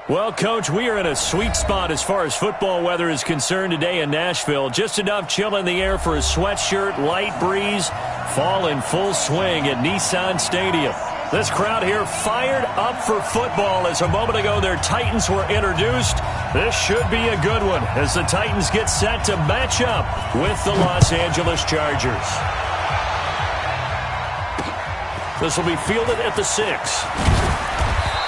Well, Coach, we are in a sweet spot as far as football weather is concerned today in Nashville. Just enough chill in the air for a sweatshirt, light breeze, fall in full swing at Nissan Stadium. This crowd here fired up for football as a moment ago their Titans were introduced. This should be a good one as the Titans get set to match up with the Los Angeles Chargers. This will be fielded at the 6.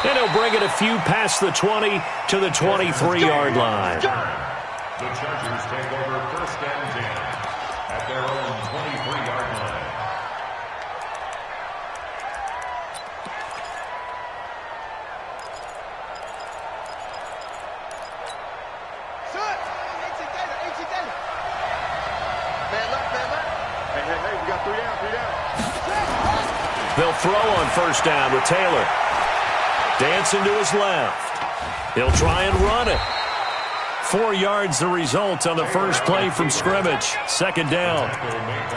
And he'll bring it a few past the 20 to the 23-yard line. The Chargers take over 1st and 10 at their own 23-yard line. Hey, we got 3 down. They'll throw on 1st down with Taylor. Dancing to his left. He'll try and run it. 4 yards the result on the first play from scrimmage. 2nd down.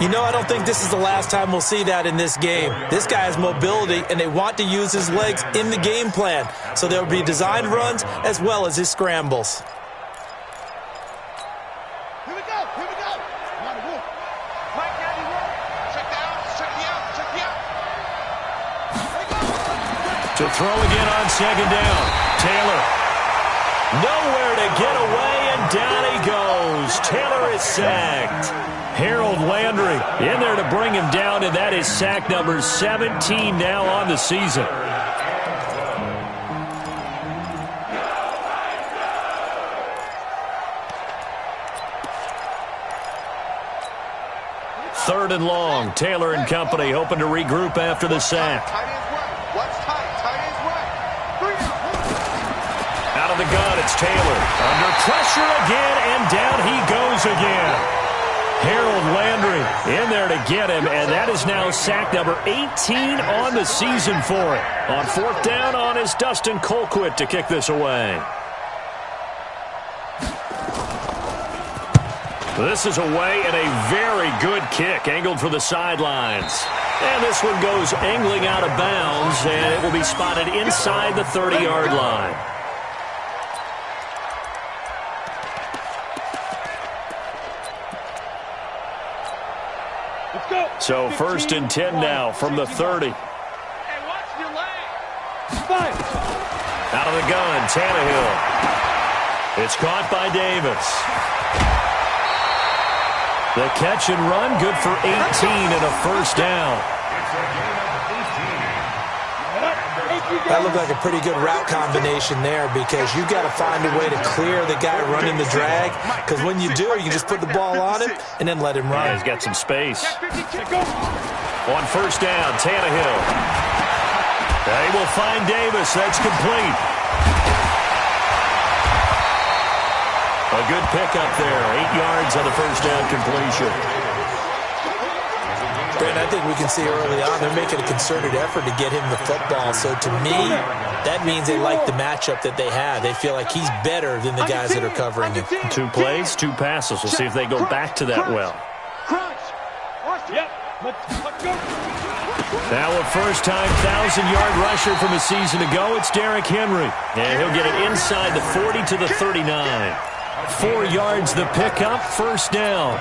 You know, I don't think this is the last time we'll see that in this game. This guy has mobility, and they want to use his legs in the game plan. So there will be designed runs as well as his scrambles. Here we go. To throw again on 2nd down. Taylor. Nowhere to get away, and down he goes. Taylor is sacked. Harold Landry in there to bring him down, and that is sack number 17 now on the season. Third and long. Taylor and company hoping to regroup after the sack. Out of the gun, it's Taylor. Under pressure again, and down he goes again. Harold Landry in there to get him, and that is now sack number 18 on the season for it. On 4th down on is Dustin Colquitt to kick this away. This is away and a very good kick, angled for the sidelines. And this one goes angling out of bounds, and it will be spotted inside the 30-yard line. So 1st and 10 now from the 30. Out of the gun, Tannehill. It's caught by Davis. The catch and run, good for 18 and a 1st down. That looked like a pretty good route combination there because you've got to find a way to clear the guy running the drag, because when you do, you just put the ball on him and then let him run. Yeah, he's got some space. On 1st down, Tannehill. They will find Davis. That's complete. A good pickup there. 8 yards on the 1st down completion. Brent, I think we can see early on they're making a concerted effort to get him the football. So to me, that means they like the matchup that they have. They feel like he's better than the guys that are covering him. 2 plays, 2 passes. We'll see if they go back to that well. Now a first-time 1,000-yard rusher from a season ago, it's Derrick Henry. And he'll get it inside the 40 to the 39. 4 yards the pickup, 1st down.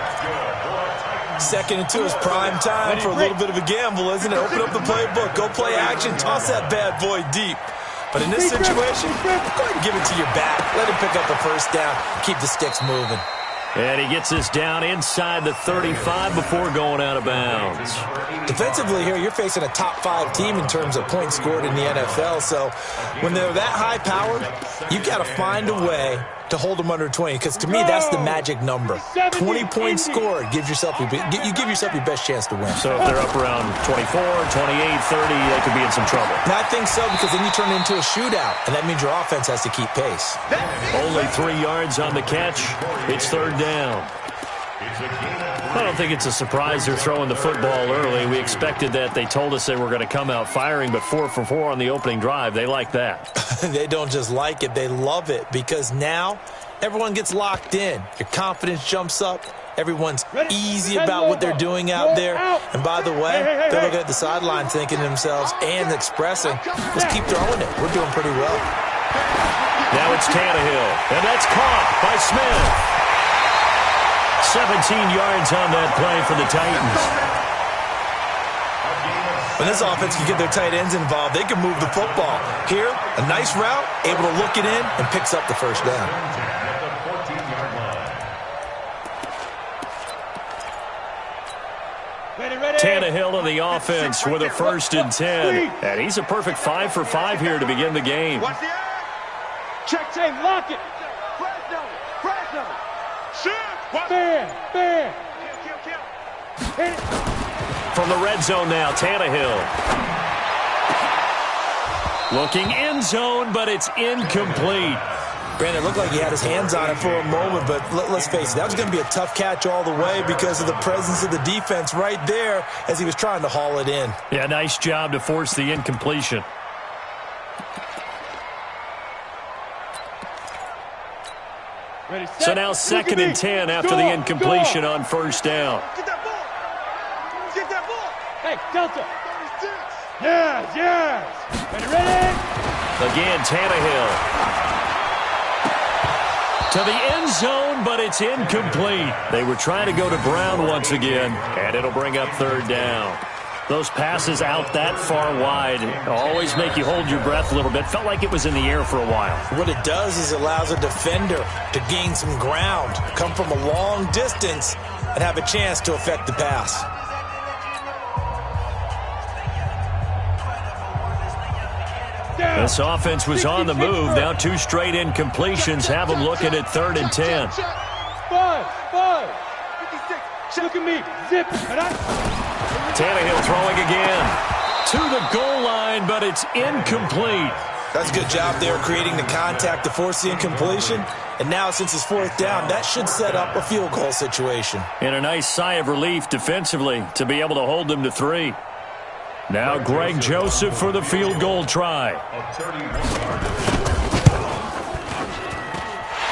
2nd and 2 is prime time for a little bit of a gamble, isn't it? Open up the playbook, go play action, toss that bad boy deep. But in this situation, go ahead and give it to your back. Let him pick up a 1st down, keep the sticks moving. And he gets this down inside the 35 before going out of bounds. Defensively here, you're facing a top 5 team in terms of points scored in the NFL. So when they're that high-powered, you've got to find a way to hold them under 20, because to me, that's the magic number. 20 points scored, you give yourself your best chance to win. So if they're up around 24, 28, 30, they could be in some trouble. And I think so, because then you turn it into a shootout, and that means your offense has to keep pace. Only 3 yards on the catch. It's 3rd down. I don't think it's a surprise they're throwing the football early. We expected that. They told us they were going to come out firing, but 4 for 4 on the opening drive. They like that. They don't just like it. They love it, because now everyone gets locked in. Your confidence jumps up. Everyone's easy about what they're doing out there. And by the way, they're looking at the sideline thinking to themselves and expressing, let's keep throwing it. We're doing pretty well. Now it's Tannehill, and that's caught by Smith. 17 yards on that play for the Titans. When this offense can get their tight ends involved, they can move the football. Here, a nice route, able to look it in, and picks up the first down. Tannehill on the offense with a 1st and 10. And he's a perfect 5 for 5 here to begin the game. Watch the eye. Check tape, lock it. Press number. Press number. Shoot. Fair. Hit it. From the red zone now, Tannehill. Looking end zone, but it's incomplete. Brandon, it looked like he had his hands on it for a moment, but let's face it, that was going to be a tough catch all the way because of the presence of the defense right there as he was trying to haul it in. Yeah, nice job to force the incompletion. Ready, set. So now 2nd and 10 after the incompletion on 1st down. Get that ball. Get that ball. Hey, Delta. 36. Yes. Ready. Again, Tannehill. To the end zone, but it's incomplete. They were trying to go to Brown once again, and it'll bring up 3rd down. Those passes out that far wide always make you hold your breath a little bit. Felt like it was in the air for a while. What it does is it allows a defender to gain some ground, come from a long distance, and have a chance to affect the pass. This offense was on the move. Now 2 straight incompletions have them looking at 3rd and 10. 5. 56. Look at me. Zip. Tannehill throwing again. To the goal line, but it's incomplete. That's a good job there creating the contact to force the incompletion. And now since it's 4th down, that should set up a field goal situation. And a nice sigh of relief defensively to be able to hold them to 3. Now Greg Joseph for the field goal try.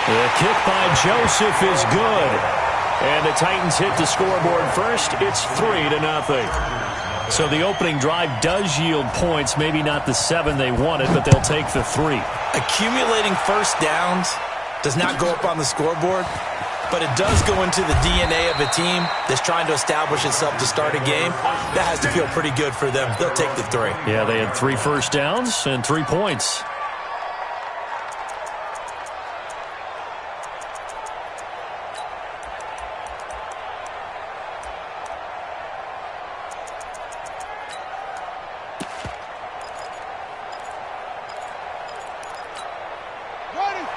The kick by Joseph is good. And the Titans hit the scoreboard first. It's 3-0. So the opening drive does yield points. Maybe not the 7 they wanted, but they'll take the 3. Accumulating first downs does not go up on the scoreboard, but it does go into the DNA of a team that's trying to establish itself to start a game. That has to feel pretty good for them. They'll take the 3. Yeah, they had 3 first downs and 3 points.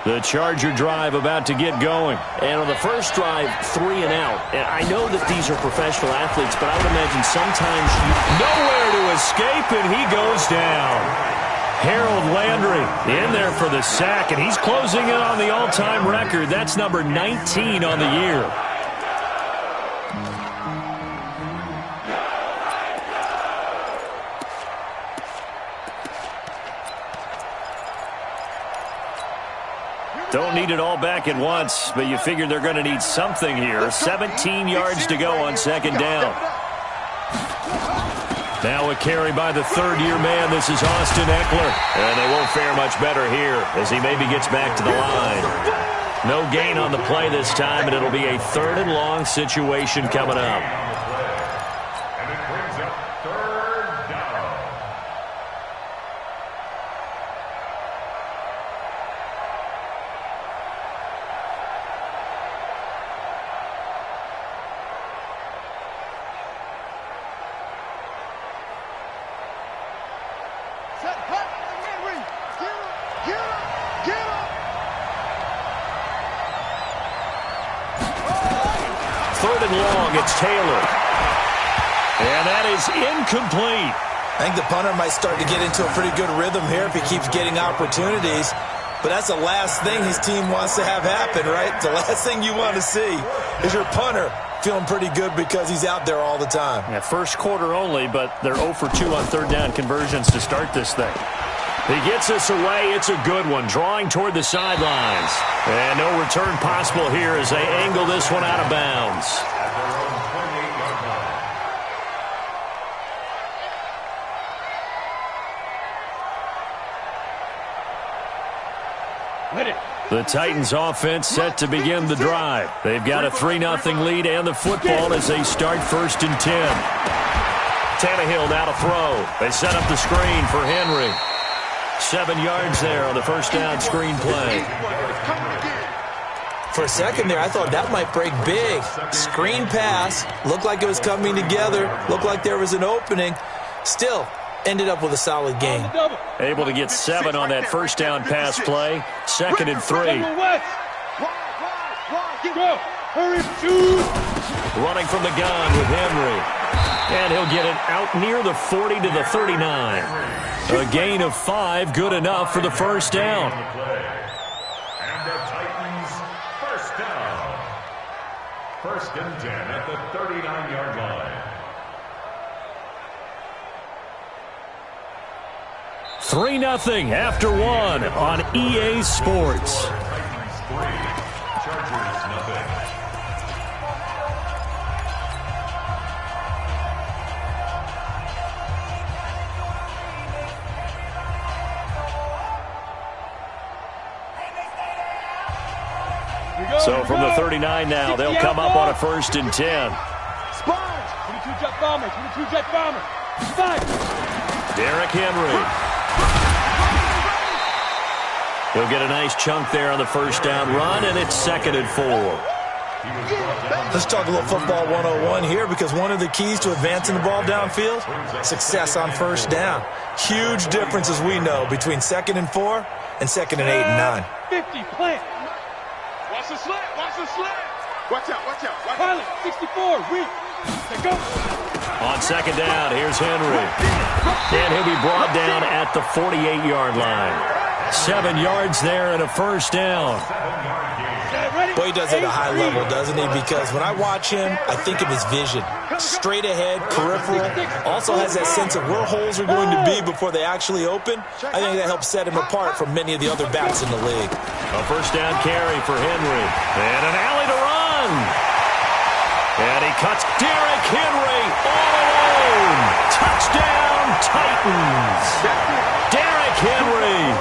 The Charger drive about to get going. And on the first drive, 3 and out. And I know that these are professional athletes, but I would imagine sometimes nowhere to escape, and he goes down. Harold Landry in there for the sack, and he's closing in on the all-time record. That's number 19 on the year. Don't need it all back at once, but you figure they're going to need something here. 17 yards to go on 2nd down. Now a carry by the 3rd-year man. This is Austin Eckler. And they won't fare much better here as he maybe gets back to the line. No gain on the play this time, and it'll be a 3rd and long situation coming up. And it brings up 3rd down. Set, hut, Henry. Get up. 3rd and long, it's Taylor. And that is incomplete. I think the punter might start to get into a pretty good rhythm here if he keeps getting opportunities. But that's the last thing his team wants to have happen, right? The last thing you want to see is your punter feeling pretty good because he's out there all the time. Yeah, first quarter only, but they're 0 for 2 on 3rd down conversions to start this thing. He gets us away. It's a good one. Drawing toward the sidelines. And no return possible here as they angle this one out of bounds. At their own 28-yard line. The Titans offense set to begin the drive. They've got a 3-0 lead and the football as they start 1st and 10. Tannehill now to throw. They set up the screen for Henry. 7 yards there on the first down screen play. For a second there, I thought that might break big. Screen pass. Looked like it was coming together. Looked like there was an opening. Still, ended up with a solid game. Able to get 7 on that first down pass play. 2nd and 3. Running from the gun with Henry. And he'll get it out near the 40 to the 39. A gain of 5, good enough for the first down. And the Titans first down. 1st and 10 at the 39-yard line. 3-0 after 1 on EA Sports. Titans 3, Chargers 0. So from the 39 now, they'll come up on a 1st and 10. Sponge. 22-jet bomber. 22-jet bomber. Sponge. Derrick Henry. He'll get a nice chunk there on the first down run, and it's 2nd and 4. Let's talk a little football 101 here, because one of the keys to advancing the ball downfield, success on first down. Huge difference, as we know, between 2nd and 4 and 2nd and 8 and 9. 50, plant. Watch the slant, watch the slant. Watch out, watch out. Pilot, 64, reach. Go. On 2nd down, here's Henry. And he'll be brought down at the 48-yard line. 7 yards there and a first down. Boy, he does it at a high level, doesn't he? Because when I watch him, I think of his vision. Straight ahead, peripheral. Also has that sense of where holes are going to be before they actually open. I think that helps set him apart from many of the other backs in the league. A first down carry for Henry. And an alley to run. And he cuts Derrick Henry all alone. Touchdown, Titans. Derrick Henry,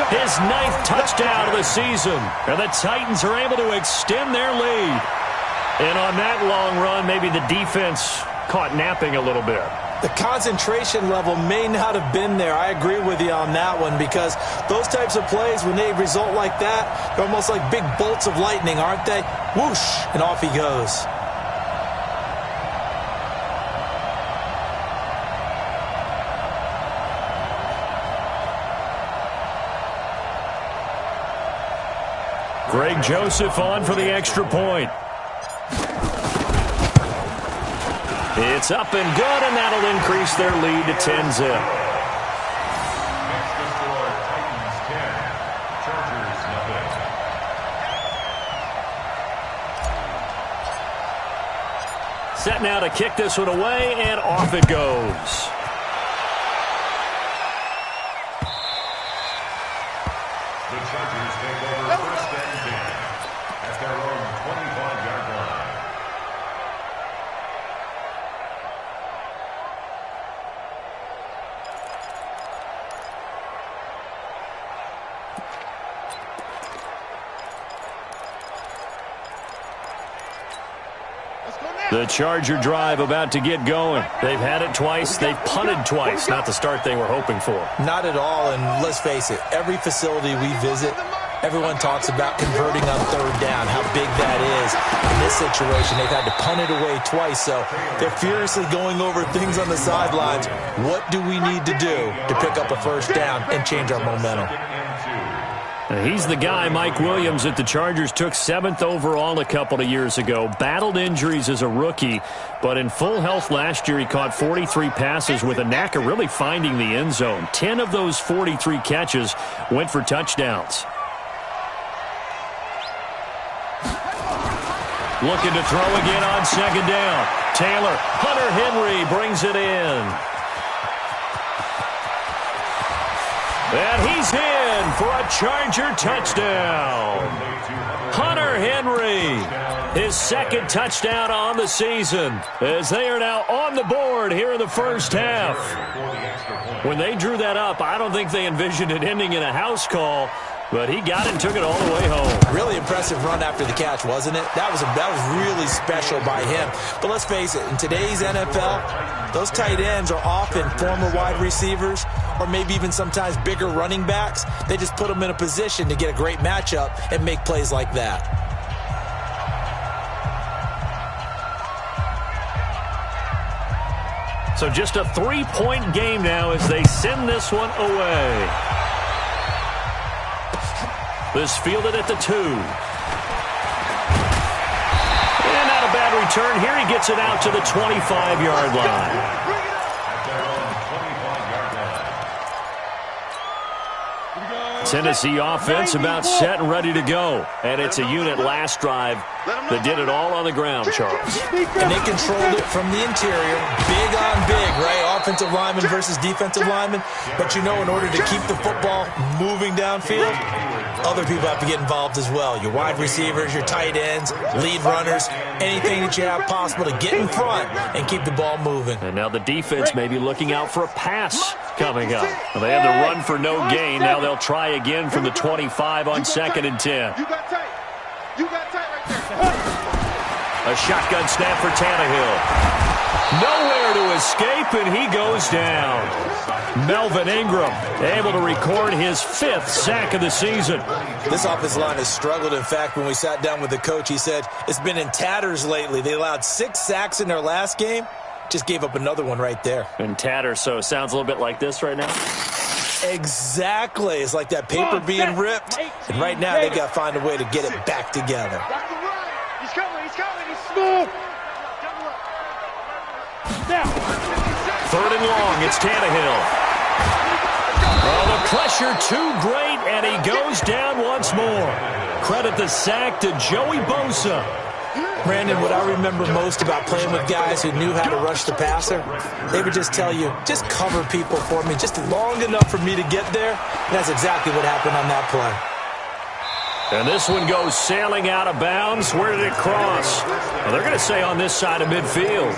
his 9th touchdown of the season. And the Titans are able to extend their lead. And on that long run, maybe the defense caught napping a little bit. The concentration level may not have been there. I agree with you on that one, because those types of plays, when they result like that, they're almost like big bolts of lightning, aren't they? Whoosh, and off he goes. Greg Joseph on for the extra point. It's up and good, and that'll increase their lead to 10-zip. Next to score, Titans 10, Chargers 0. Set now to kick this one away, and off it goes. The Chargers take over 1st and 10 at their own 25-yard line. The Charger drive about to get going. They've had it twice. They've punted twice. Not the start they were hoping for. Not at all, and let's face it, every facility we visit, everyone talks about converting on 3rd down, how big that is. In this situation, they've had to punt it away twice, so they're furiously going over things on the sidelines. What do we need to do to pick up a first down and change our momentum? He's the guy, Mike Williams, that the Chargers took 7th overall a couple of years ago. Battled injuries as a rookie, but in full health last year, he caught 43 passes with a knack of really finding the end zone. 10 of those 43 catches went for touchdowns. Looking to throw again on 2nd down. Taylor, Hunter Henry brings it in. And he's in for a Charger touchdown. Hunter Henry, his 2nd touchdown on the season, as they are now on the board here in the first half. When they drew that up, I don't think they envisioned it ending in a house call. but he got it and took it all the way home. Really impressive run after the catch, wasn't it? That was really special by him. But let's face it, in today's NFL, those tight ends are often former wide receivers or maybe even sometimes bigger running backs. They just put them in a position to get a great matchup and make plays like that. So just a 3-point game now as they send this one away. This fielded at the 2. And not a bad return. Here he gets it out to the 25-yard line. Tennessee offense about set and ready to go. And it's a unit last drive that did it all on the ground, Charles. And they controlled it from the interior. Big on big, right? Offensive lineman versus defensive lineman. But you know, in order to keep the football moving downfield, other people have to get involved as well. Your wide receivers, your tight ends, lead runners, anything that you have possible to get in front and keep the ball moving. And now the defense may be looking out for a pass coming up. Well, they had the run for no gain. Now they'll try again from the 25 on 2nd and 10. You got tight. You got tight right there. A shotgun snap for Tannehill. Nowhere to escape, and he goes down. Melvin Ingram able to record his 5th sack of the season. This offensive line has struggled. In fact, when we sat down with the coach, he said it's been in tatters lately. They allowed 6 sacks in their last game. Just gave up another one right there. In tatters, so it sounds a little bit like this right now. Exactly. It's like that paper being ripped. And right now, they got to find a way to get it back together. He's coming. He's coming. He's smooth. Now. 3rd and long. It's Tannehill. Oh, the pressure too great, and he goes down once more. Credit the sack to Joey Bosa. Brandon, what I remember most about playing with guys who knew how to rush the passer, they would just tell you, just cover people for me just long enough for me to get there. And that's exactly what happened on that play. And this one goes sailing out of bounds. Where did it cross? Well, they're going to say on this side of midfield.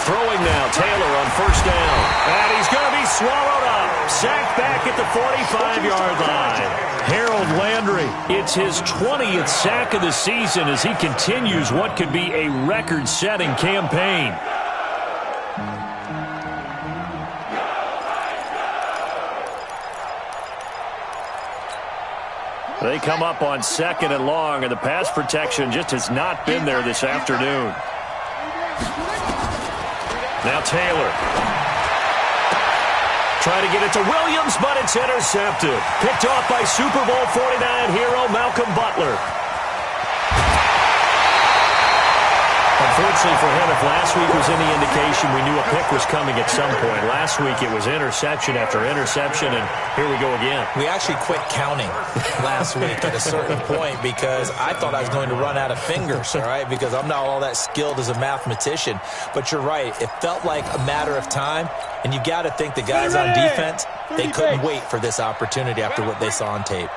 Throwing now, Taylor on 1st down. And he's going to be swallowed up. Sacked back at the 45-yard line. Harold Landry, it's his 20th sack of the season as he continues what could be a record-setting campaign. They come up on 2nd and long, and the pass protection just has not been there this afternoon. Now Taylor. Try to get it to Williams, but it's intercepted. Picked off by Super Bowl 49 hero Malcolm Butler. Unfortunately for him, if last week was any indication, we knew a pick was coming at some point. Last week it was interception after interception, and here we go again. We actually quit counting last week at a certain point because I thought I was going to run out of fingers, all right, because I'm not all that skilled as a mathematician. But you're right. It felt like a matter of time, and you got to think the guys on defense, they couldn't wait for this opportunity after what they saw on tape.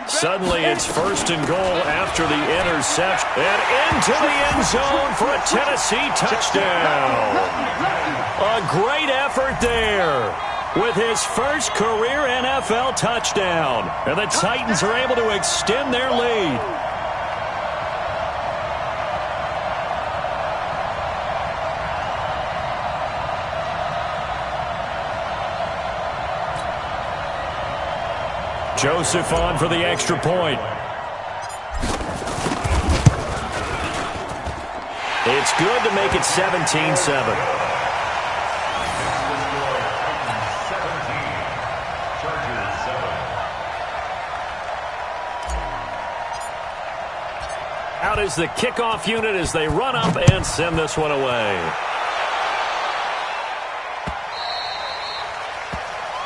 Suddenly it's 1st and goal after the interception. And into the end zone for a Tennessee touchdown. A great effort there with his first career NFL touchdown. And the Titans are able to extend their lead. Joseph on for the extra point. It's good to make it 17-7. Out is the kickoff unit as they run up and send this one away.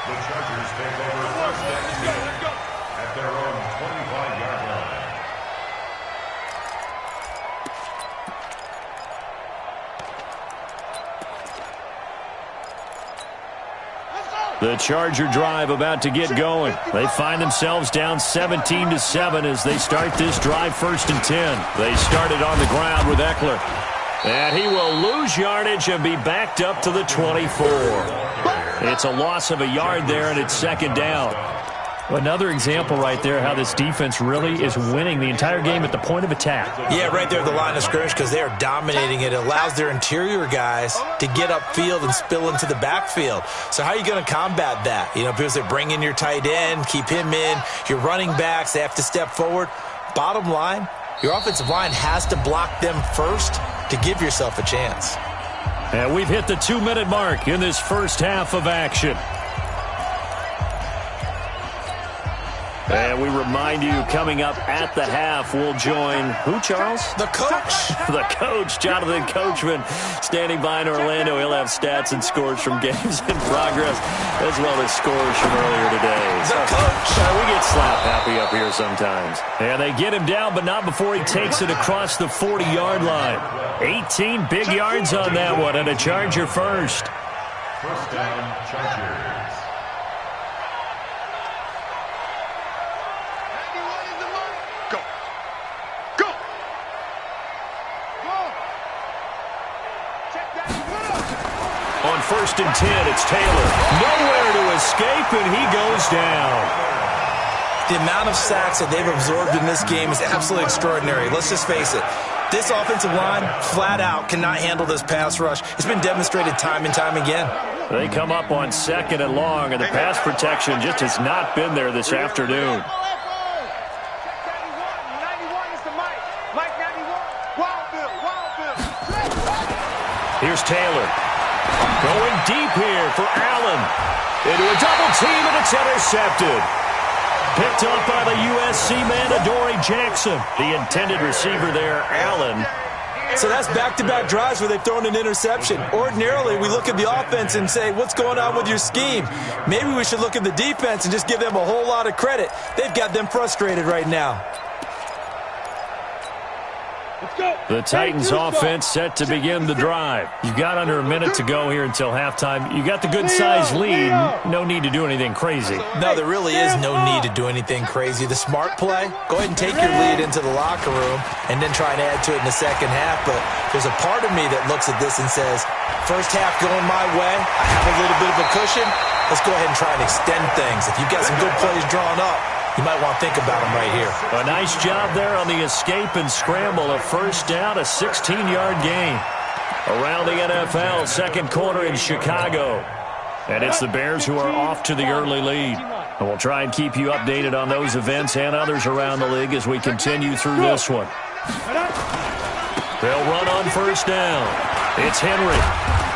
The Chargers take over 1st and 10 at their own 25-yard line. The Charger drive about to get going. They find themselves down 17-7 as they start this drive 1st and 10. They started on the ground with Eckler. And he will lose yardage and be backed up to the 24. It's a loss of a yard there, and it's 2nd down. Another example right there how this defense really is winning the entire game at the point of attack. Yeah, right there at the line of scrimmage because they are dominating it. It allows their interior guys to get upfield and spill into the backfield. So how are you going to combat that? You know, because they bring in your tight end, keep him in. Your running backs, they have to step forward. Bottom line, your offensive line has to block them first to give yourself a chance. And we've hit the 2-minute mark in this first half of action. And we remind you, coming up at the half, we'll join who, Charles? The coach. The coach, Jonathan Coachman, standing by in Orlando. He'll have stats and scores from games in progress, as well as scores from earlier today. The coach. We get slap happy up here sometimes. And they get him down, but not before he takes it across the 40-yard line. 18 big yards on that one, and a Charger first. First down, Chargers. On 1st and 10, it's Taylor. Nowhere to escape, and he goes down. The amount of sacks that they've absorbed in this game is absolutely extraordinary. Let's just face it. This offensive line, flat out, cannot handle this pass rush. It's been demonstrated time and time again. They come up on 2nd and long, and the pass protection just has not been there this afternoon. Here's Taylor. Going deep here for Allen. Into a double team, and it's intercepted. Picked up by the USC man, Adoree Jackson. The intended receiver there, Allen. So that's back-to-back drives where they've thrown an interception. Ordinarily, we look at the offense and say, what's going on with your scheme? Maybe we should look at the defense and just give them a whole lot of credit. They've got them frustrated right now. The Titans offense set to begin the drive. You've got under a minute to go here until halftime. You got the good-sized lead. No need to do anything crazy. No, there really is no need to do anything crazy. The smart play, go ahead and take your lead into the locker room and then try and add to it in the second half. But there's a part of me that looks at this and says, first half going my way, I have a little bit of a cushion. Let's go ahead and try and extend things. If you've got some good plays drawn up, you might want to think about them right here. A nice job there on the escape and scramble. A first down, a 16-yard gain. Around the NFL, 2nd quarter in Chicago. And it's the Bears who are off to the early lead. And we'll try and keep you updated on those events and others around the league as we continue through this one. They'll run on first down. It's Henry.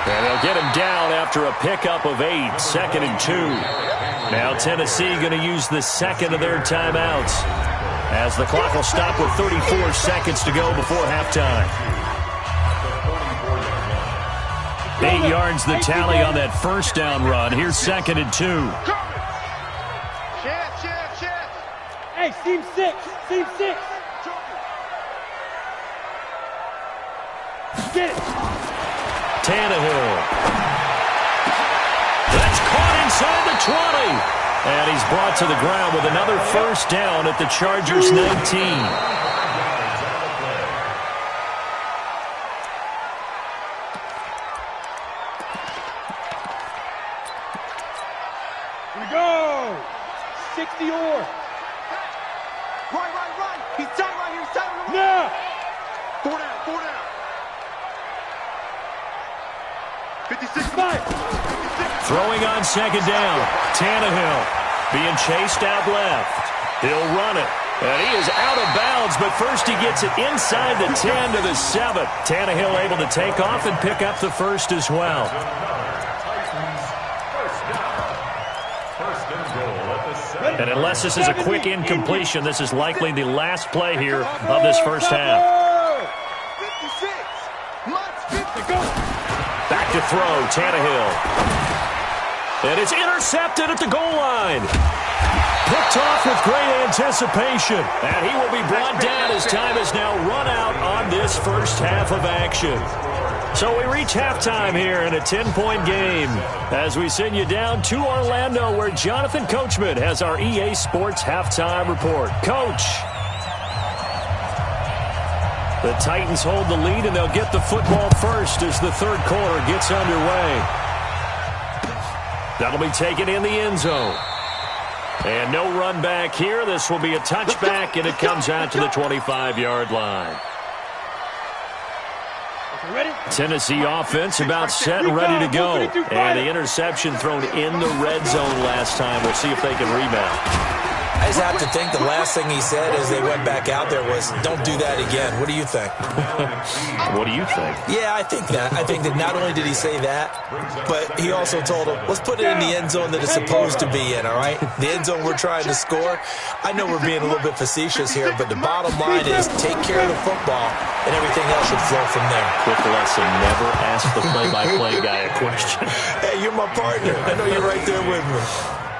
And they'll get him down after a pickup of 8, 2nd and 2. Now Tennessee going to use the second of their timeouts as the clock will stop with 34 seconds to go before halftime. 8 yards the tally on that first down run. Here's 2nd and 2. Hey, seam 6. Seam 6. Get it. Tannehill. That's caught inside the 20. And he's brought to the ground with another first down at the Chargers' 19. Here we go. 60 or. Right. He's tight right here. He's tight right here. Now. 4 down. 56. 5. Throwing on 2nd down. Tannehill being chased out left. He'll run it. And he is out of bounds, but first he gets it inside the 10 to the 7. Tannehill able to take off and pick up the first as well. And unless this is a quick incompletion, this is likely the last play here of this first half. Back to throw, Tannehill. And it's intercepted at the goal line. Picked off with great anticipation. And he will be brought down as time is now run out on this first half of action. So we reach halftime here in a 10-point game as we send you down to Orlando where Jonathan Coachman has our EA Sports halftime report. Coach. The Titans hold the lead, and they'll get the football first as the third quarter gets underway. That'll be taken in the end zone. And no run back here. This will be a touchback, and it comes out to the 25-yard line. Tennessee offense about set and ready to go. And the interception thrown in the red zone last time. We'll see if they can rebound. I just have to think the last thing he said as they went back out there was, don't do that again. What do you think? What do you think? Yeah, I think that. I think that not only did he say that, but he also told him, let's put it in the end zone that it's supposed to be in, all right? The end zone we're trying to score. I know we're being a little bit facetious here, but the bottom line is take care of the football, and everything else should flow from there. Quick lesson, never ask the play-by-play guy a question. Hey, you're my partner. I know you're right there with me.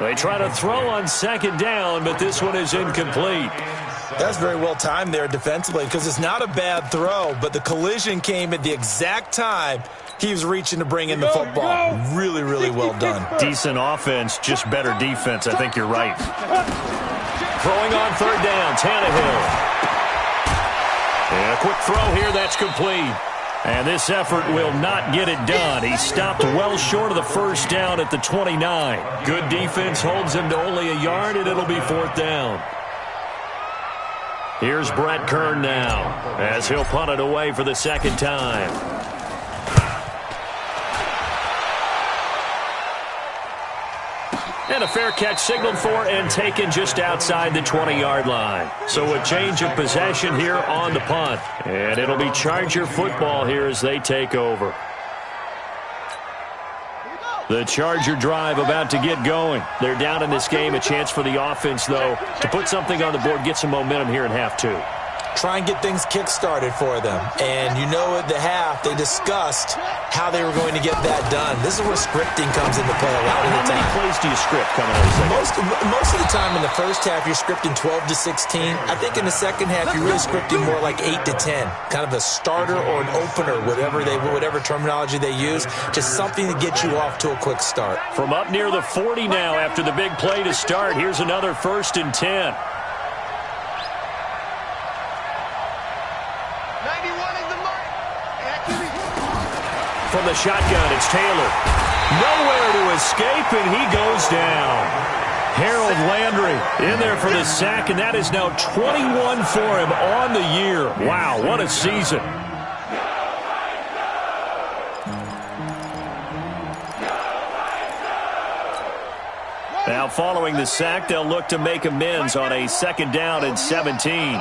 They try to throw on second down, but this one is incomplete. That's very well timed there defensively because it's not a bad throw, but the collision came at the exact time he was reaching to bring in the football. Really, really well done. Decent offense, just better defense. I think you're right. Throwing on third down, Tannehill. And a quick throw here, that's complete. And this effort will not get it done. He stopped well short of the first down at the 29. Good defense holds him to only a yard, and it'll be fourth down. Here's Brett Kern now as he'll punt it away for the second time. And a fair catch signaled for and taken just outside the 20-yard line. So a change of possession here on the punt. And it'll be Charger football here as they take over. The Charger drive about to get going. They're down in this game. A chance for the offense, though, to put something on the board, get some momentum here in half two. Try and get things kick-started for them. And you know at the half, they discussed how they were going to get that done. This is where scripting comes into play a lot of the time. How many plays do you script coming out of the second? Most of the time in the first half, you're scripting 12 to 16. I think in the second half, you're really scripting more like 8 to 10. Kind of a starter or an opener, whatever terminology they use. Just something to get you off to a quick start. From up near the 40 now after the big play to start, here's another 1st and 10. From the shotgun, it's Taylor. Nowhere to escape, and he goes down. Harold Landry in there for the sack, and that is now 21 for him on the year. Wow, what a season. Now, following the sack, they'll look to make amends on a 2nd down and 17.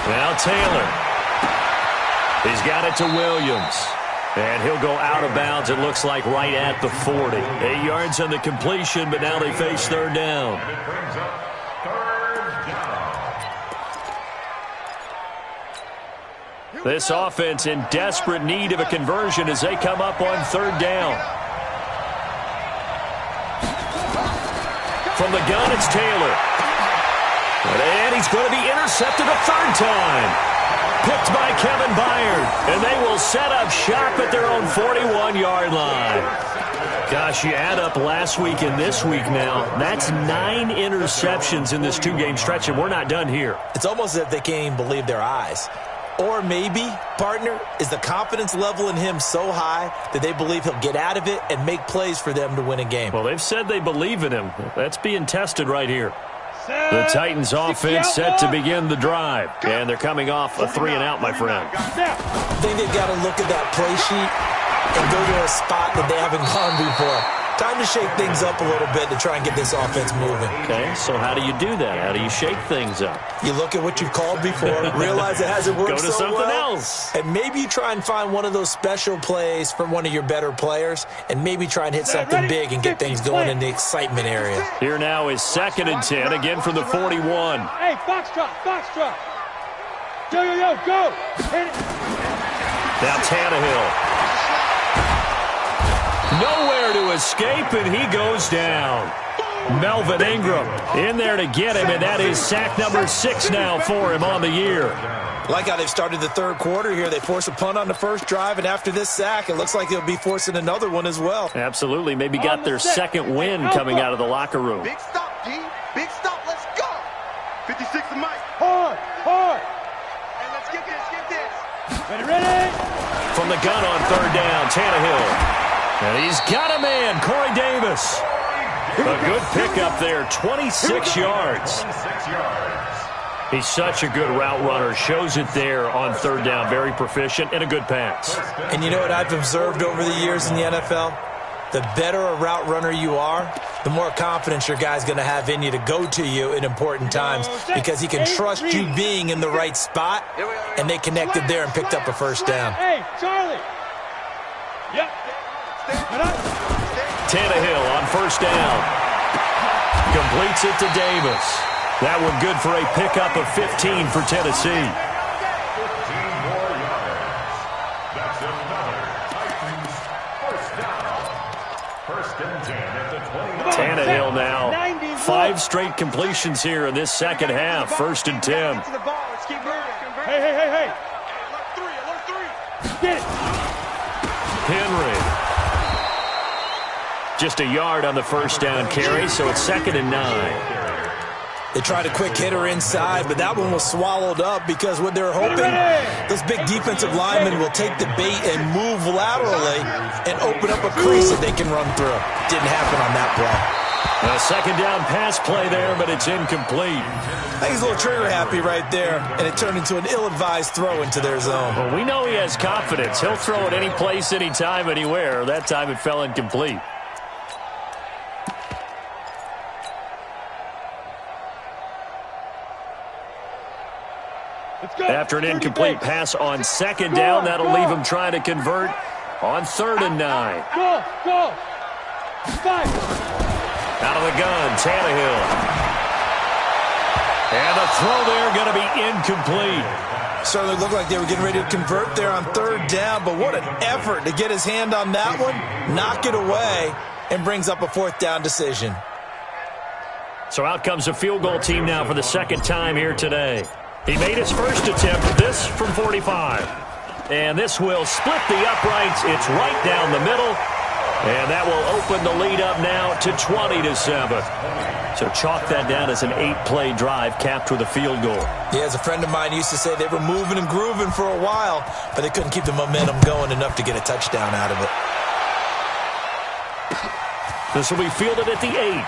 Now Taylor. He's got it to Williams. And he'll go out of bounds, it looks like, right at the 40. 8 yards on the completion, but now they face 3rd down. This offense in desperate need of a conversion as they come up on 3rd down. From the gun, it's Taylor. And he's going to be intercepted a 3rd time. Picked by Kevin Byard. And they will set up shop at their own 41-yard line. Gosh, you add up last week and this week now. That's 9 interceptions in this 2-game stretch, and we're not done here. It's almost as if they can't even believe their eyes. Or maybe, partner, is the confidence level in him so high that they believe he'll get out of it and make plays for them to win a game. Well, they've said they believe in him. That's being tested right here. The Titans offense set to begin the drive. And they're coming off a 3-and-out, my friend. I think they've got to look at that play sheet and go to a spot that they haven't gone before. Time to shake things up a little bit to try and get this offense moving. Okay, so how do you do that? How do you shake things up? You look at what you've called before, realize it hasn't worked so well. Go to something else. And maybe you try and find one of those special plays from one of your better players, and maybe try and hit something big and get things going in the excitement area. Here now is 2nd and 10, again from the 41. Hey, foxtrot. Yo, go. Hit it. Now Tannehill. Nowhere to escape, and he goes down. Melvin Ingram in there to get him, and that is sack number 6 now for him on the year. Like how they've started the third quarter here. They force a punt on the first drive, and after this sack, it looks like they'll be forcing another one as well. Absolutely. Maybe got their second win coming out of the locker room. Big stop, D. Big stop. Let's go. 56 to Mike. Hard. Hey, let's get this. Ready. From the gun on third down, Tannehill. And he's got a man, Corey Davis. A good pickup there, 26 yards. 26 yards. He's such a good route runner. Shows it there on third down. Very proficient and a good pass. And you know what I've observed over the years in the NFL? The better a route runner you are, the more confidence your guy's going to have in you to go to you in important times because he can trust you being in the right spot, and they connected there and picked up a first down. Hey, Charlie. Yep. Tannehill on first down. Completes it to Davis. That one good for a pickup of 15 for Tennessee. 15 more yards. That's another Titans first down. First and 10 at the 29. Tannehill now. 5 straight completions here in this second half. First and 10. Hey. Alert 3. Get it. Henry. Just a yard on the first down carry, so it's second and 9. They tried a quick hitter inside, but that one was swallowed up because what they're hoping, those big defensive linemen will take the bait and move laterally and open up a crease that they can run through. Didn't happen on that play. A second down pass play there, but it's incomplete. I think he's a little trigger happy right there, and it turned into an ill-advised throw into their zone. Well, we know he has confidence. He'll throw it any place, anytime, anywhere. That time it fell incomplete. After an incomplete pass on second down, that'll leave him trying to convert on third and 9. Go. 5. Out of the gun, Tannehill. And the throw there going to be incomplete. Certainly looked like they were getting ready to convert there on third down, but what an effort to get his hand on that one, knock it away, and brings up a fourth down decision. So out comes a field goal team now for the second time here today. He made his first attempt, this from 45. And this will split the uprights. It's right down the middle. And that will open the lead up now to 20-7. So chalk that down as an 8-play drive capped with a field goal. Yeah, as a friend of mine used to say, they were moving and grooving for a while, but they couldn't keep the momentum going enough to get a touchdown out of it. This will be fielded at the 8.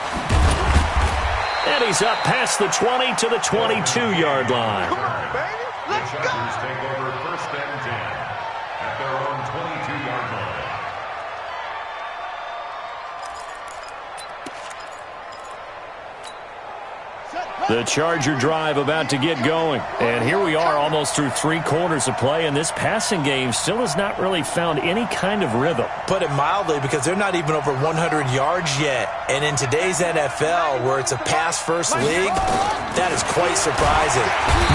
And he's up past the 20 to the 22-yard line. Come on, baby. Let's go. Chargers take over first and 10 at their own 22-yard line. The Charger drive about to get going. And here we are almost through 3 quarters of play, and this passing game still has not really found any kind of rhythm. Put it mildly, because they're not even over 100 yards yet. And in today's NFL, where it's a pass-first league, that is quite surprising.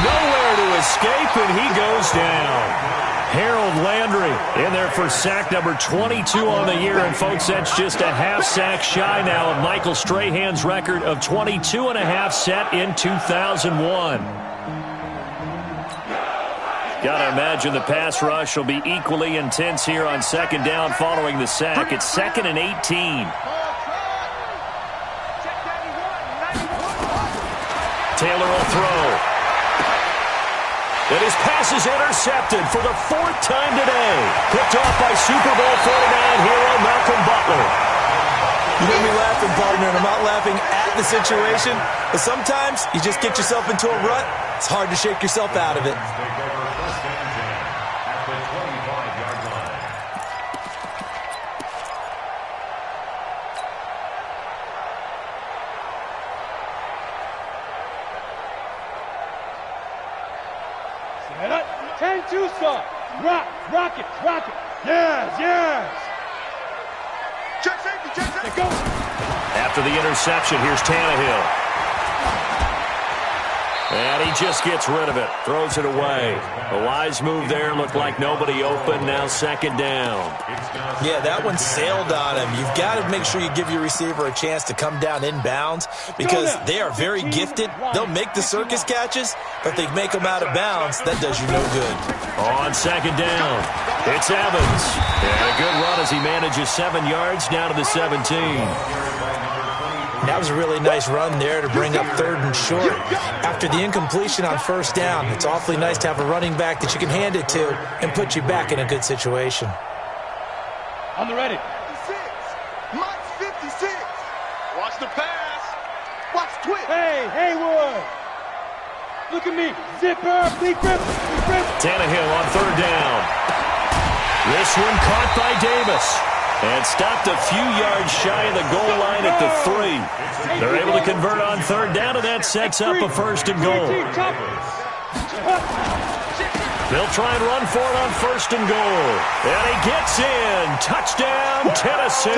Nowhere to escape, and he goes down. Harold Landry in there for sack number 22 on the year. And, folks, that's just a half sack shy now of Michael Strahan's record of 22.5 set in 2001. Got to imagine the pass rush will be equally intense here on second down following the sack. It's second and 18. Taylor will throw. And his pass is intercepted for the 4th time today. Picked off by Super Bowl 49 hero Malcolm Butler. You made me laughing, partner, and I'm not laughing at the situation, but sometimes you just get yourself into a rut. It's hard to shake yourself out of it. Take over first and 10 at the 25-yard line. Set up. 10-2 start. Rock it. Yes. Check safety. Go. After the interception, here's Tannehill. And he just gets rid of it, throws it away. A wise move there, looked like nobody open, now second down. Yeah, that one sailed on him. You've got to make sure you give your receiver a chance to come down inbounds because they are very gifted. They'll make the circus catches, but if they make them out of bounds, that does you no good. On second down, it's Evans. And a good run as he manages 7 yards down to the 17. That was a really nice run there to bring up 3rd and short. After the incompletion on 1st down, it's awfully nice to have a running back that you can hand it to and put you back in a good situation. On the ready. 56. Mike's 56. Watch the pass. Watch twitch. Hey, Haywood. Look at me. Zipper. Big rip. Tannehill on 3rd down. This one caught by Davis. And stopped a few yards shy of the goal line at the 3. They're able to convert on 3rd down, and that sets up a 1st and goal. They'll try and run for it on 1st and goal. And he gets in. Touchdown, Tennessee.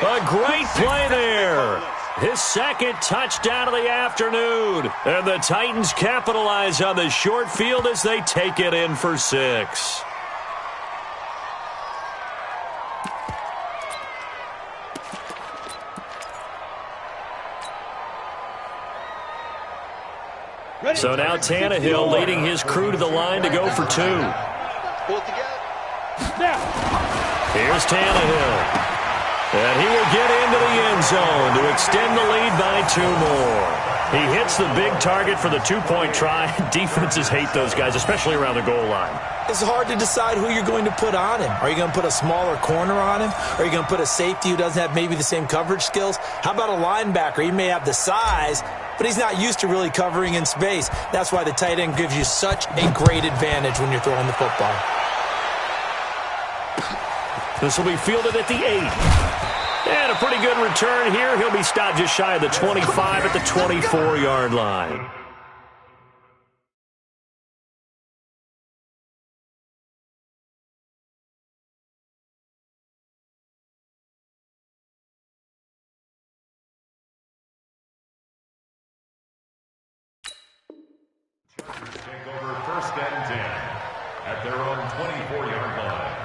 A great play there. His 2nd touchdown of the afternoon. And the Titans capitalize on the short field as they take it in for 6. So now Tannehill leading his crew to the line to go for 2. Pull it together. Here's Tannehill. And he will get into the end zone to extend the lead by 2 more. He hits the big target for the 2-point try. Defenses hate those guys, especially around the goal line. It's hard to decide who you're going to put on him. Are you going to put a smaller corner on him? Are you going to put a safety who doesn't have maybe the same coverage skills? How about a linebacker? He may have the size, but he's not used to really covering in space. That's why the tight end gives you such a great advantage when you're throwing the football. This will be fielded at the 8. And a pretty good return here. He'll be stopped just shy of the 25 at the 24-yard line. Chargers take over 1st and 10 at their own 24-yard line.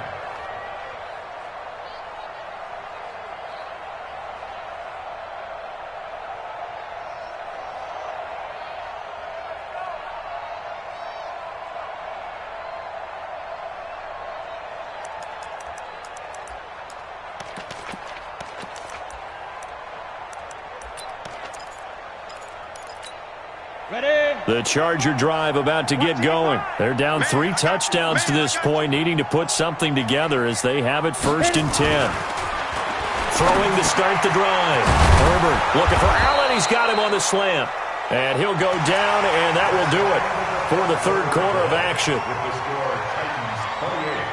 The Charger drive about to get going. They're down 3 touchdowns to this point, needing to put something together as they have it 1st and 10. Throwing to start the drive. Herbert looking for Allen. He's got him on the slant. And he'll go down, and that will do it for the 3rd quarter of action. With the score, Titans 28,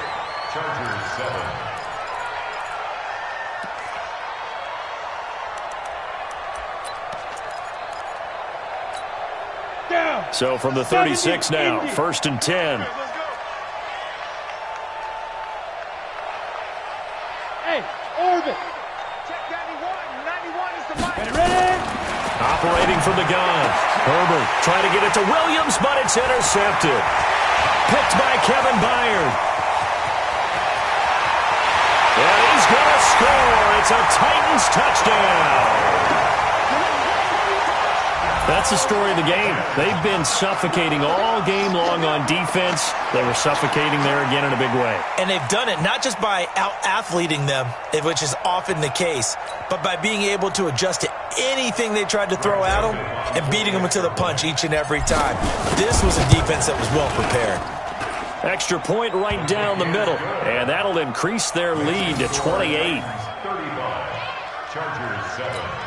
Chargers 7. So from the 36 now, 1st and 10. Hey, Orbit. Check 91. 91 is the mic. Ready? Operating from the gun. Herbert trying to get it to Williams, but it's intercepted. Picked by Kevin Byard. And he's going to score. It's a Titans touchdown. That's the story of the game. They've been suffocating all game long on defense. They were suffocating there again in a big way. And they've done it not just by out-athleting them, which is often the case, but by being able to adjust to anything they tried to throw at them and beating them to the punch each and every time. This was a defense that was well prepared. Extra point right down the middle, and that'll increase their lead to 28. 35, Chargers 7.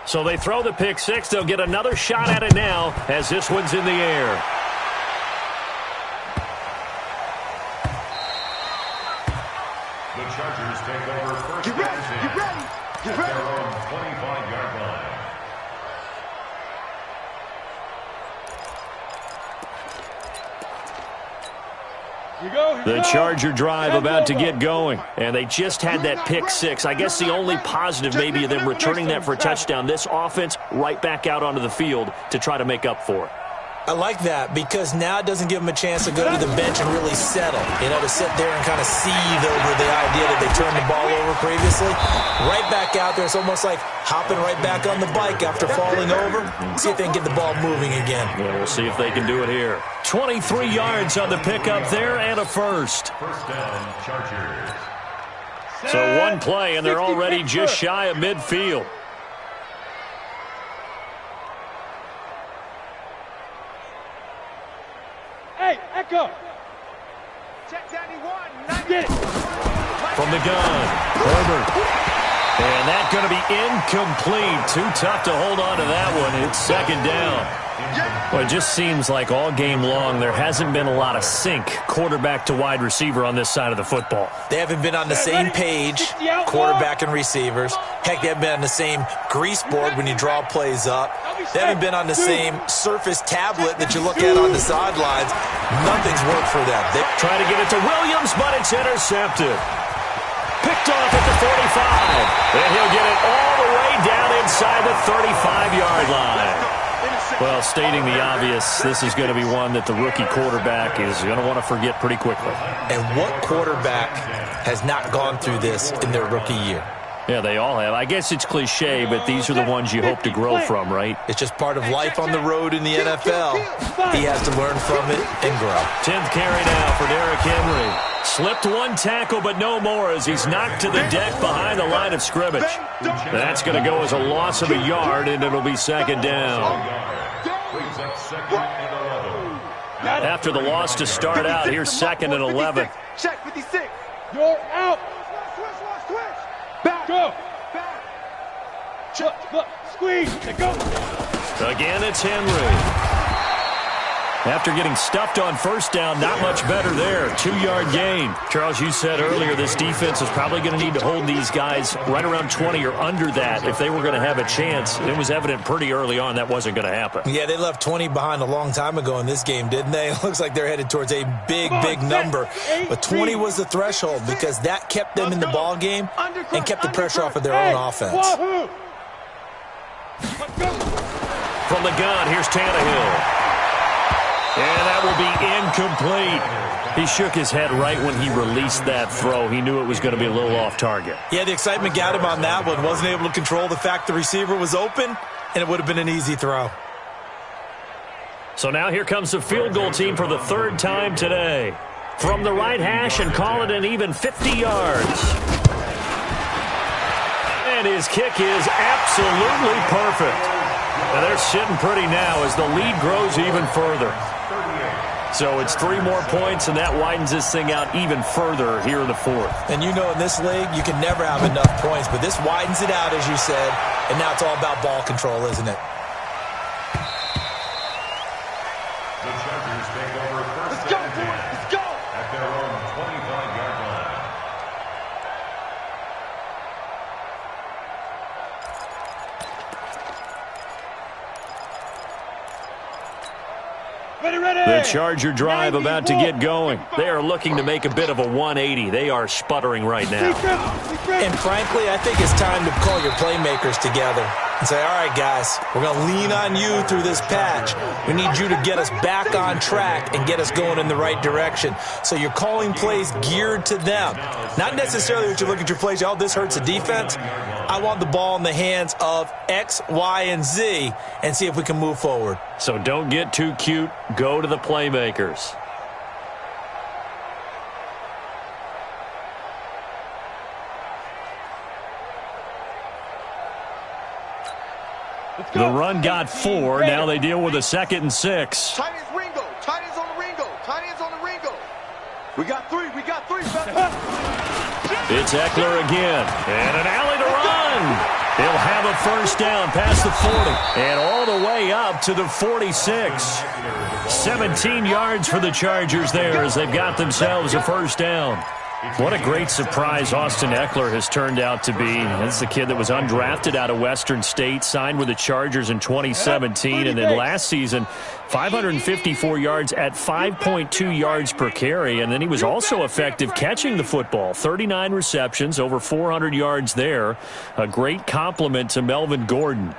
So they throw the pick 6. They'll get another shot at it now as this one's in the air. The Chargers take over 1st Get ready. and 10 Get ready. Get at ready. their own 25-yard line. The Charger drive about to get going, and they just had that pick six. I guess the only positive maybe of them returning that for a touchdown. This offense right back out onto the field to try to make up for it. I like that because now it doesn't give them a chance to go to the bench and really settle, to sit there and kind of seethe over the idea that they turned the ball over previously. Right back out there. It's almost like hopping right back on the bike after falling over. See if they can get the ball moving again. Yeah, we'll see if they can do it here. 23 yards on the pickup there and a first. First down, Chargers. So one play, and they're already just shy of midfield. Hey, Echo. Check 91. Get it. From the gun, Herbert. And that's going to be incomplete. Too tough to hold on to that one. It's second down. Well, it just seems like all game long there hasn't been a lot of sync quarterback to wide receiver on this side of the football. They haven't been on the same page, quarterback and receivers. Heck, they haven't been on the same grease board when you draw plays up. They haven't been on the same Surface tablet that you look at on the sidelines. Nothing's worked for them. They try to get it to Williams, but it's intercepted. Picked off at the 45. And he'll get it all the way down inside the 35-yard line. Well, stating the obvious, this is going to be one that the rookie quarterback is going to want to forget pretty quickly. And what quarterback has not gone through this in their rookie year? Yeah, they all have. I guess it's cliche, but these are the ones you hope to grow from, right? It's just part of life on the road in the NFL. He has to learn from it and grow. 10th carry now for Derrick Henry. Slipped one tackle, but no more as he's knocked to the deck behind the line of scrimmage. That's going to go as a loss of a yard, and it'll be second down. After the loss to start out, here's second and 11. Check 56. You're out. Back. Go. Look. Squeeze. Go. Again, it's Henry. After getting stuffed on first down, not much better there. 2-yard gain. Charles, you said earlier this defense is probably going to need to hold these guys right around 20 or under that if they were going to have a chance. It was evident pretty early on that wasn't going to happen. Yeah, they left 20 behind a long time ago in this game, didn't they? It looks like they're headed towards a big number. But 20 was the threshold because that kept them in the ball game and kept the pressure off of their own offense. From the gun, here's Tannehill. And that will be incomplete. He shook his head right when he released that throw. He knew it was going to be a little off target. Yeah, the excitement got him on that one. Wasn't able to control the fact the receiver was open, and it would have been an easy throw. So now here comes the field goal team for the third time today. From the right hash and call it an even 50 yards. And his kick is absolutely perfect. And they're sitting pretty now as the lead grows even further. So it's 3 more points, and that widens this thing out even further here in the fourth. And you know in this league, you can never have enough points, but this widens it out, as you said, and now it's all about ball control, isn't it? The Chargers take over first and 10 at their own 25-yard line. The Charger drive about to get going. They are looking to make a bit of a 180. They are sputtering right now. And frankly, I think it's time to call your playmakers together and say, all right, guys, we're going to lean on you through this patch. We need you to get us back on track and get us going in the right direction. So you're calling plays geared to them. Not necessarily what you look at your plays, oh, this hurts the defense. I want the ball in the hands of X, Y, and Z and see if we can move forward. So don't get too cute. Go to the playmakers. The run got 4. Now they deal with a 2nd and 6. Tight ends Ringo. Tight ends on the Ringo. Tight ends on the Ringo. We got 3. It's Eckler again. And an alley to run. They'll have a first down past the 40. And all the way up to the 46. 17 yards for the Chargers there as they've got themselves a first down. What a great surprise Austin Eckler has turned out to be. This is the kid that was undrafted out of Western State, signed with the Chargers in 2017, and then last season, 554 yards at 5.2 yards per carry, and then he was also effective catching the football. 39 receptions, over 400 yards there. A great compliment to Melvin Gordon.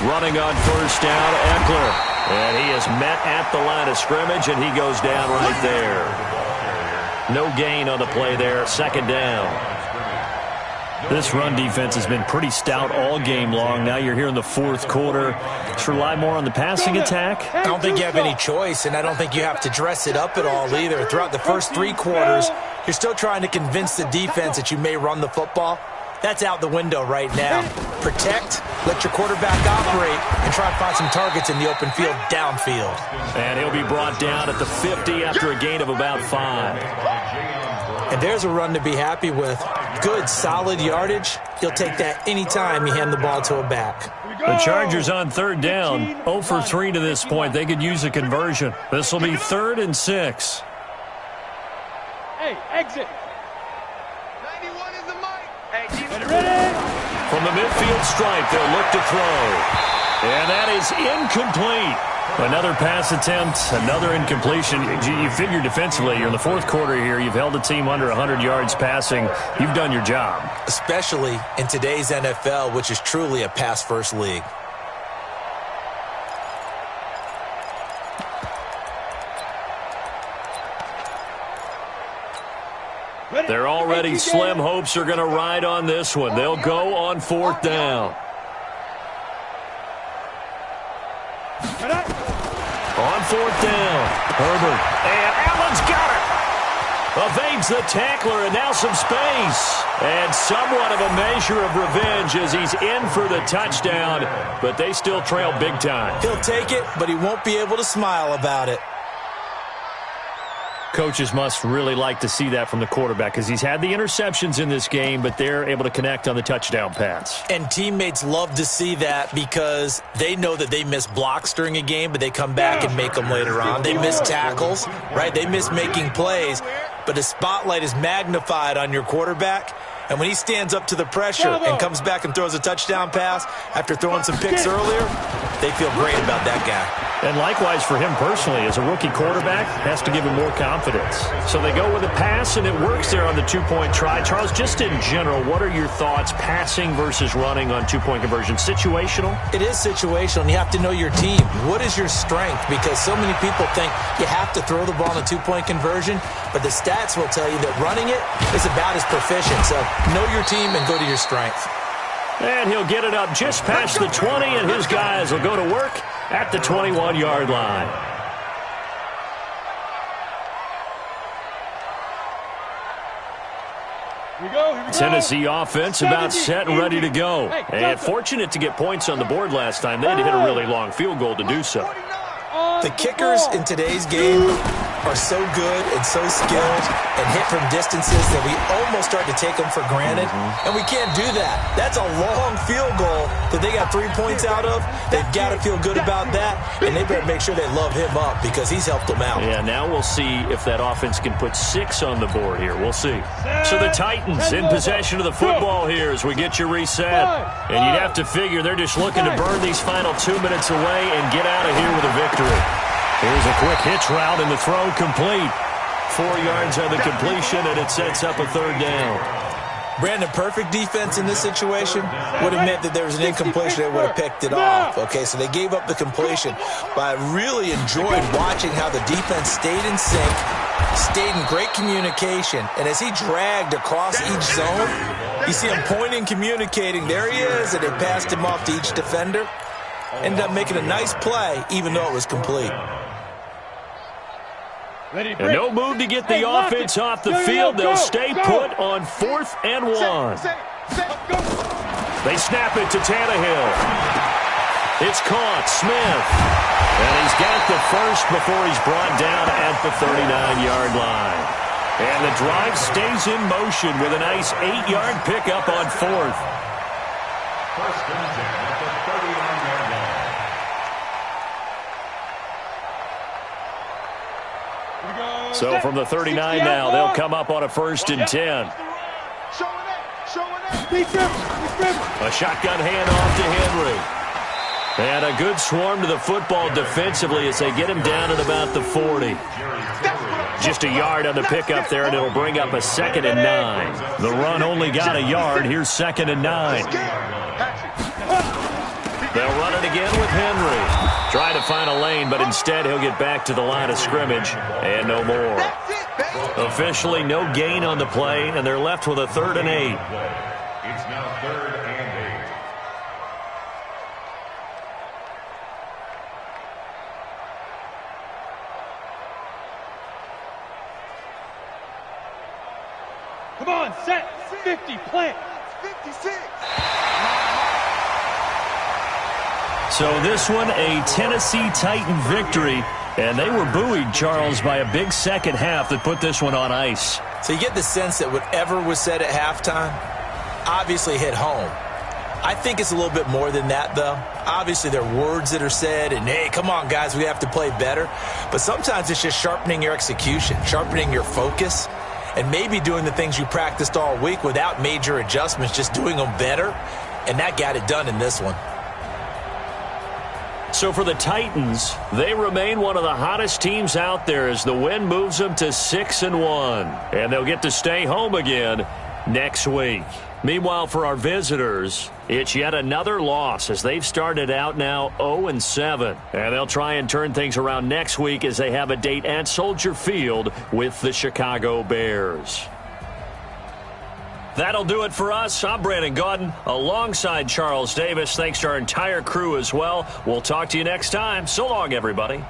Running on first down, Eckler. And he is met at the line of scrimmage, and he goes down right there. No gain on the play there, second down. This run defense has been pretty stout all game long. Now you're here in the fourth quarter. Just rely more on the passing attack. I don't think you have any choice, and I don't think you have to dress it up at all either. Throughout the first three quarters, you're still trying to convince the defense that you may run the football. That's out the window right now. Protect, let your quarterback operate, and try to find some targets in the open field downfield. And he'll be brought down at the 50 after a gain of about 5. And there's a run to be happy with. Good, solid yardage. He'll take that anytime you hand the ball to a back. The Chargers on third down. 0 for 3 to this point. They could use a conversion. This will be 3rd and 6. Hey, exit. From the midfield stripe, they'll look to throw. And that is incomplete. Another pass attempt, another incompletion. You figure defensively, you're in the fourth quarter here. You've held a team under 100 yards passing. You've done your job. Especially in today's NFL, which is truly a pass-first league. They're already slim hopes are going to ride on this one. They'll go on fourth down. On fourth down, Herbert. And Allen's got it. Evades the tackler, and now some space. And somewhat of a measure of revenge as he's in for the touchdown, but they still trail big time. He'll take it, but he won't be able to smile about it. Coaches must really like to see that from the quarterback because he's had the interceptions in this game, but they're able to connect on the touchdown pass. And teammates love to see that because they know that they miss blocks during a game, but they come back and make them later on. They miss tackles, right? They miss making plays, but the spotlight is magnified on your quarterback. And when he stands up to the pressure and comes back and throws a touchdown pass after throwing some picks earlier, they feel great about that guy. And likewise for him personally, as a rookie quarterback, has to give him more confidence. So they go with a pass, and it works there on the two-point try. Charles, just in general, what are your thoughts passing versus running on two-point conversion? Situational? It is situational, and you have to know your team. What is your strength? Because so many people think you have to throw the ball in a two-point conversion, but the stats will tell you that running it is about as proficient. So know your team and go to your strength. And he'll get it up just past the 20, and his guys will go to work at the 21-yard line. Here we go. Tennessee offense about set and ready to go. And fortunate to get points on the board last time. They had to hit a really long field goal to do so. The kickers in today's game are so good and so skilled and hit from distances that we almost start to take them for granted, and we can't do that. That's a long field goal that they got 3 points out of. They've got to feel good about that, and they better make sure they love him up because he's helped them out. Yeah, now we'll see if that offense can put 6 on the board here. We'll see. So the Titans in possession of the football here as we get you reset. And you'd have to figure they're just looking to burn these final 2 minutes away and get out of here with a victory. Here's a quick hitch route, and the throw complete. 4 yards on the completion, and it sets up a third down. Brandon, perfect defense in this situation would have meant that there was an incompletion. They would have picked it off. Okay, so they gave up the completion. But I really enjoyed watching how the defense stayed in sync, stayed in great communication. And as he dragged across each zone, you see him pointing, communicating. There he is, and they passed him off to each defender. Ended up making a nice play, even though it was complete. And no move to get the offense off the field. They'll stay put on 4th and 1. They snap it to Tannehill. It's caught. Smith. And he's got the first before he's brought down at the 39-yard line. And the drive stays in motion with a nice 8-yard pickup on 4th. First and 10 at the 39-yard line. 39 So from the 39 now, they'll come up on a 1st and 10. A shotgun handoff to Henry. And a good swarm to the football defensively as they get him down at about the 40. Just a yard on the pickup there, and it'll bring up a 2nd and 9. The run only got a yard. Here's 2nd and 9. They'll run it again with Henry. Try to find a lane, but instead he'll get back to the line of scrimmage and no more. Officially no gain on the play, and they're left with a 3rd and 8. It's now 3rd and 8. Come on, set. 50, plant. 56. So this one, a Tennessee Titan victory. And they were buoyed, Charles, by a big second half that put this one on ice. So you get the sense that whatever was said at halftime obviously hit home. I think it's a little bit more than that, though. Obviously, there are words that are said, and, hey, come on, guys, we have to play better. But sometimes it's just sharpening your execution, sharpening your focus, and maybe doing the things you practiced all week without major adjustments, just doing them better. And that got it done in this one. So for the Titans, they remain one of the hottest teams out there as the win moves them to 6-1. And they'll get to stay home again next week. Meanwhile, for our visitors, it's yet another loss as they've started out now 0-7. And they'll try and turn things around next week as they have a date at Soldier Field with the Chicago Bears. That'll do it for us. I'm Brandon Gaudin alongside Charles Davis. Thanks to our entire crew as well. We'll talk to you next time. So long, everybody.